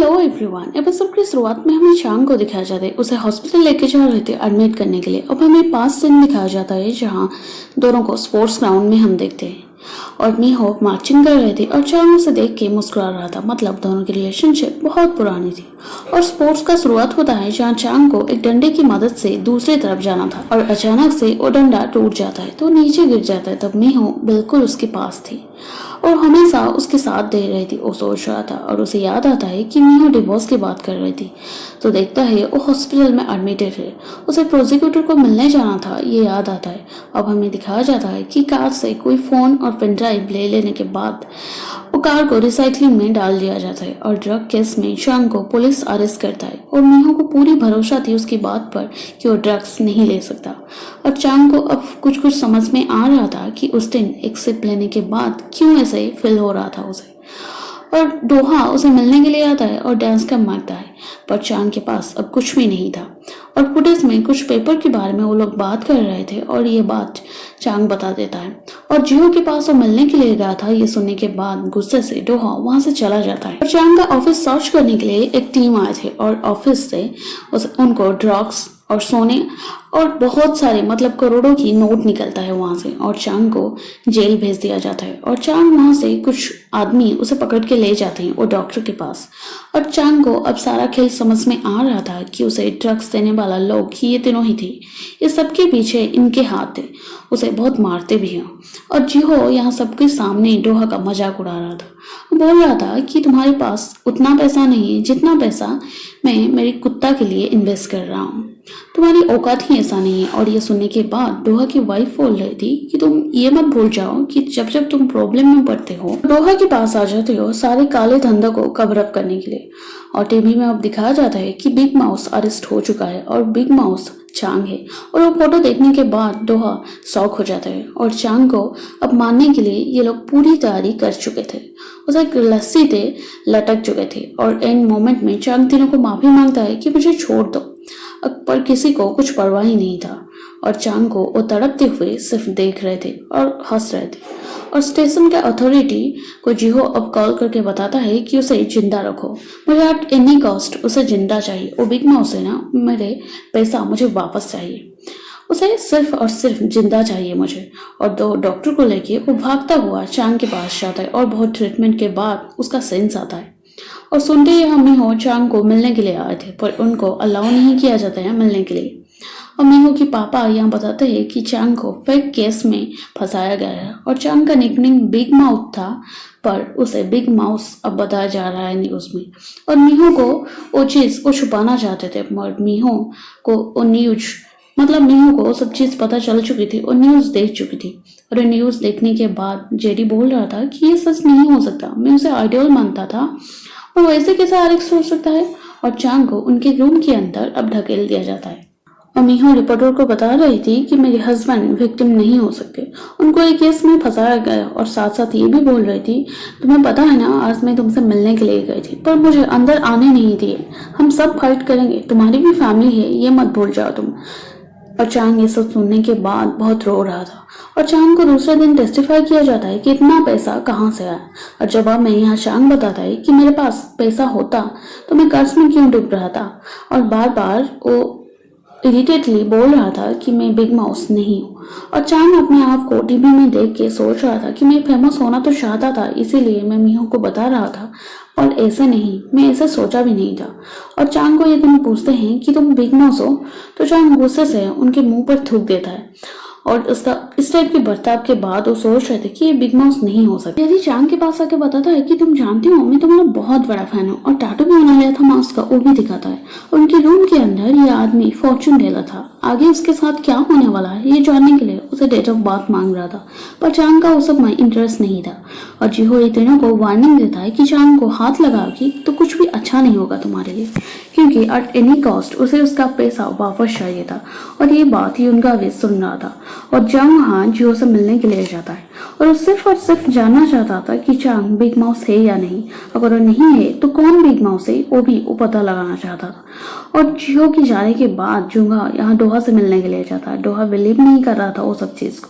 Hello everyone. Episode की शुरुआत में हमें चांग को दिखाया जाता है, उसे हॉस्पिटल लेके जा रहे थे एडमिट करने के लिए। अब हमें पास सीन दिखाया जाता है जहां दोनों को स्पोर्ट्स ग्राउंड में हम देखते हैं और मीहो मार्चिंग कर रहे थे और चांग उसे देख के मुस्कुरा रहा था। मतलब दोनों की रिलेशनशिप बहुत पुरानी थी। और स्पोर्ट्स का शुरुआत होता है जहाँ चांग को एक डंडे की मदद से दूसरी तरफ जाना था और अचानक से वो डंडा टूट जाता है तो नीचे गिर जाता है। तब मीहो बिल्कुल उसके पास थी और हमेशा उसके साथ दे रही थी। वो सोच रहा था और उसे याद आता है कि मीहो डिवोर्स की बात कर रही थी। तो देखता है वो हॉस्पिटल में एडमिटेड है, उसे प्रोसिक्यूटर को मिलने जाना था, ये याद आता है। अब हमें दिखाया जाता है कि कार से कोई फोन और पेन ड्राइव ले लेने के बाद वो कार को रिसाइकलिंग में डाल दिया जाता है और ड्रग केस में चांग को पुलिस अरेस्ट करता है। और मीहो को पूरी भरोसा थी उसकी बात पर कि वो ड्रग्स नहीं ले सकता। और चांग को अब कुछ कुछ समझ में आ रहा था कि उस दिन एक सिप लेने के बाद क्यों ऐसे फील हो रहा था उसे। और डोहा उसे मिलने के लिए आता है और डांस का मांगता है, पर चांग के पास अब कुछ भी नहीं था। और फुटेज में कुछ पेपर के बारे में वो लोग बात कर रहे थे और ये बात चांग बता देता है। और जियो के पास वो मिलने के लिए गया था। ये सुनने के बाद गुस्से से डोहा वहां से चला जाता है। और चांग का ऑफिस सर्च करने के लिए एक टीम आए थे और ऑफिस से उनको ड्रग्स और सोने और बहुत सारे मतलब करोड़ों की नोट निकलता है वहां से और चांग को जेल भेज दिया जाता है। और चांग वहां से कुछ आदमी उसे पकड़ के ले जाते हैं वो डॉक्टर के पास। और चांग को अब सारा खेल समझ में आ रहा था कि उसे ड्रग्स देने वाला लोग ये तीनों ही थे। ये सबके पीछे इनके हाथ थे, उसे बहुत मारते भी हैं। और जिहो यहाँ सबके सामने डोहा का मजाक उड़ा रहा था। बोल रहा था कि तुम्हारे पास उतना पैसा नहीं है जितना पैसा मैं मेरे कुत्ता के लिए इन्वेस्ट कर रहा हूँ, तुम्हारी औकात ही ऐसा नहीं है। और ये सुनने के बाद डोहा की वाइफ बोल रही थी कि तुम ये मत भूल जाओ कि जब जब तुम प्रॉब्लम में पड़ते हो डोहा के पास आ जाते हो सारे काले धंधों को कवर अप करने के लिए। और टीवी में अब दिखाया जाता है कि बिग माउस अरेस्ट हो चुका है और बिग माउस चांग है। और वो फोटो देखने के बाद डोहा शॉक हो जाता है और चांग को अब मारने के लिए ये लोग पूरी तैयारी कर चुके थे, उसे एक रस्सी से लटक चुके थे। और एंड मोमेंट में चांग तीनों को माफी मांगता है कि मुझे छोड़ दो, पर किसी को कुछ परवाह ही नहीं था। और चांग को वो तड़पते हुए सिर्फ देख रहे थे और हंस रहे थे। और स्टेशन के अथॉरिटी को जिहो अब कॉल करके बताता है कि उसे जिंदा रखो, मुझे एट एनी कॉस्ट उसे जिंदा चाहिए। वो बिग माउस है ना, मेरे पैसा मुझे वापस चाहिए, उसे सिर्फ और सिर्फ जिंदा चाहिए मुझे। और दो डॉक्टर को लेके वो भागता हुआ चांग के पास जाता है और बहुत ट्रीटमेंट के बाद उसका सेंस आता है। और सुनते ही हम मीहो चांग को मिलने के लिए आए थे पर उनको अलाउ नहीं किया जाता है मिलने के लिए। और मीहो की पापा यहाँ बताते हैं कि चांग को फेक केस में फंसाया गया है और चांग का निकनेम बिग माउथ था पर उसे बिग माउस अब बताया जा रहा है न्यूज में। और मीहो को वो चीज को छुपाना चाहते थे पर मीहो को वो न्यूज मतलब मीहो को सब चीज पता चल चुकी थी और न्यूज देख चुकी थी। और न्यूज देखने के बाद जेडी बोल रहा था कि ये सच नहीं हो सकता, मैं उसे आइडियल मानता था और वैसे कैसे अरेस्ट हो सकता है। और चांग को उनके रूम के अंदर अब ढकेल दिया जाता है। और मीहो रिपोर्टर को बता रही थी कि मेरे हस्बैंड विक्टिम नहीं हो सकते, उनको एक केस में फंसाया गया। और साथ साथ ये भी बोल रही थी तुम्हें पता है ना आज मैं तुमसे मिलने के लिए गई थी पर मुझे अंदर आने नहीं दिए, हम सब फाइट करेंगे, तुम्हारी भी फैमिली है ये मत भूल जाओ तुम। और चांग ये सब सुनने के बाद बहुत रो रहा था। और चांग को दूसरे दिन टेस्टिफाई किया जाता है कि इतना पैसा कहाँ से आया। और जवाब में यहाँ चांग बताता है कि मेरे पास पैसा होता तो मैं कर्ज में क्यों डूब रहा था। और बार बार वो इरिटेटली बोल रहा था कि मैं बिग माउस नहीं हूँ। और चांग अपने आप को टीवी में देख के सोच रहा था कि मैं फेमस होना तो चाहता था इसीलिए मैं मीहो को बता रहा था और ऐसे नहीं, मैं ऐसा सोचा भी नहीं था। और चांग को ये दोनों पूछते हैं कि तुम बिग माउस हो तो चांग गुस्से से उनके मुंह पर थूक देता है। और उसका इस टाइप के बर्ताव के बाद वो सोच रहे थे कि ये बिग माउस नहीं हो सकता। यदि चांग के पास आके बताता है कि तुम जानती हो मैं तुम्हारा बहुत बड़ा फैन हूँ और टैटू भी बना लिया था माउस का, वो भी दिखाता है। और उनके रूम के अंदर ये आदमी फॉर्चून टेलर था, आगे उसके साथ क्या होने वाला है ये जानने के लिए उसे डेट ऑफ बर्थ मांग रहा था। पर चांग का उस सब में इंटरेस्ट नहीं था। और जिहो ये तीनों को वार्निंग देता है कि चांग को हाथ लगाओगी तो कुछ भी अच्छा नहीं होगा तुम्हारे लिए, क्योंकि एट एनी कॉस्ट उसे उसका पैसा वापस चाहिए था। और ये बात ही उनका वे सुन रहा था। और चांग वहाँ जियो से मिलने के लिए जाता है और सिर्फ जानना चाहता था कि चांग बिग माउस है या नहीं, अगर वो नहीं है तो कौन बिग माउस है वो भी वो पता लगाना चाहता था। और जियो की जाने के बाद जुंगा यहाँ डोहा से मिलने के लिए जाता है। डोहा बिलीव नहीं कर रहा था वो सब चीज को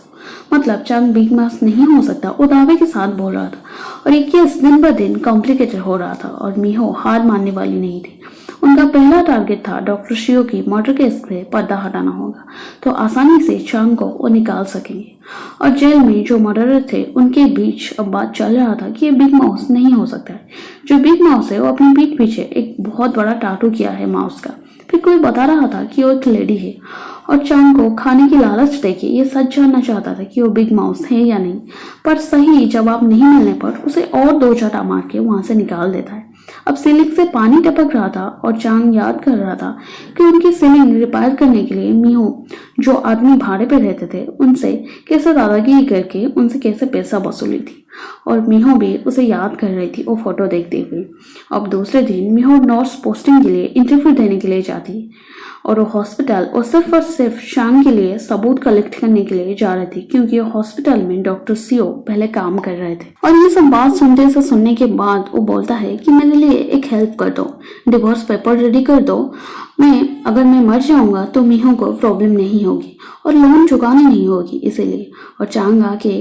मतलब चांग बिग बॉस नहीं हो सकता, वो दावे के साथ बोल रहा था। और 21 दिन ब दिन कॉम्प्लिकेटेड हो रहा था और मीहो हार मानने वाली नहीं थी। उनका पहला टारगेट था डॉक्टर शियो की मर्डर केस से पर्दा हटाना होगा, तो आसानी से चांग को वो निकाल सकेंगे। और जेल में जो मर्डरर थे उनके बीच अब बात चल रहा था कि ये बिग माउस नहीं हो सकता है। जो बिग माउस है वो अपनी पीठ पीछे एक बहुत बड़ा टाटू किया है माउस का। फिर कोई बता रहा था कि वो एक लेडी है और चांग को खाने की लालच देके ये सच जानना चाहता था कि वो बिग माउस है या नहीं। पर सही जवाब नहीं मिलने पर उसे और 2 चाटा मार के वहां से निकाल देता है। अब सीलिंग से पानी टपक रहा था और चांग याद कर रहा था कि उनकी सीलिंग रिपेयर करने के लिए मीहो जो आदमी भाड़े पे रहते थे उनसे कैसे दादागिरी करके उनसे कैसे पैसा वसूली थी। और मीहो भी उसे याद कर रही थी वो फोटो देखते हुए। अब दूसरे दिन मीहो नर्स पोस्टिंग के लिए इंटरव्यू देने के लिए जाती और वो हॉस्पिटल और सिर्फ चांग के लिए सबूत कलेक्ट करने के लिए जा रही थी, क्योंकि हॉस्पिटल में डॉक्टर सियो पहले काम कर रहे थे। और ये सब बात सुनने के बाद वो बोलता है कि मेरे लिए एक हेल्प कर दो, डिवोर्स पेपर रेडी कर दो। अगर मैं मर जाऊंगा तो मीहो को प्रॉब्लम नहीं होगी और लोन चुकानी नहीं होगी इसीलिए। और चांग आके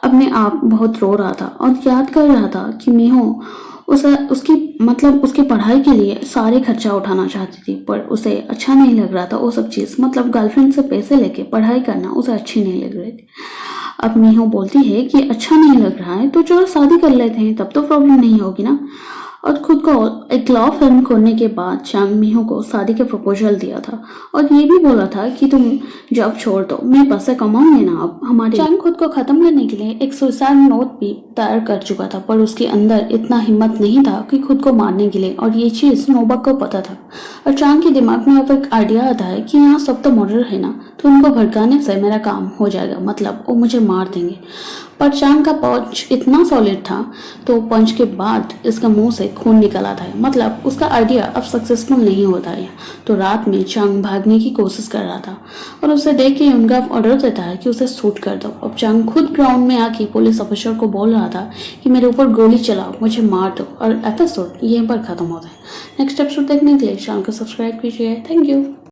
अपने आप बहुत रो रहा था और याद कर रहा था कि मीहो उसकी पढ़ाई के लिए सारे खर्चा उठाना चाहती थी, पर उसे अच्छा नहीं लग रहा था वो सब चीज़। मतलब गर्लफ्रेंड से पैसे लेके पढ़ाई करना उसे अच्छी नहीं लग रही थी। अब मीहो बोलती है कि अच्छा नहीं लग रहा है तो चलो शादी कर लेते हैं, तब तो प्रॉब्लम नहीं होगी ना। और खुद को एक लॉ फिल्म खोलने के बाद चांग मीहो को शादी का प्रपोजल दिया था और ये भी बोला था कि तुम जॉब छोड़ दो, मैं पैसे कमाऊंगी ना। अब हमारे चांग खुद को खत्म करने के लिए एक सुसाइड नोट भी तैयार कर चुका था, पर उसके अंदर इतना हिम्मत नहीं था कि खुद को मारने के लिए, और ये चीज नोबक को पता था। और चांग के दिमाग में अब एक आइडिया आता है कि यहाँ सब तो मर्डर है ना, तो उनको भड़काने से मेरा काम हो जाएगा, मतलब वो मुझे मार देंगे। पर चांग का पंच इतना सॉलिड था तो पंच के बाद इसका मुंह से खून निकल आता है, मतलब उसका आइडिया अब सक्सेसफुल नहीं होता है। तो रात में चांग भागने की कोशिश कर रहा था और उसे देख के उनका ऑर्डर देता है कि उसे शूट कर दो। अब चांग खुद ग्राउंड में आके पुलिस ऑफिसर को बोल रहा था कि मेरे ऊपर गोली चलाओ, मुझे मार दो। और एपिसोड यहीं पर खत्म होता है। नेक्स्ट एपिसोड देखने के लिए चैनल को सब्सक्राइब कीजिए। Thank you.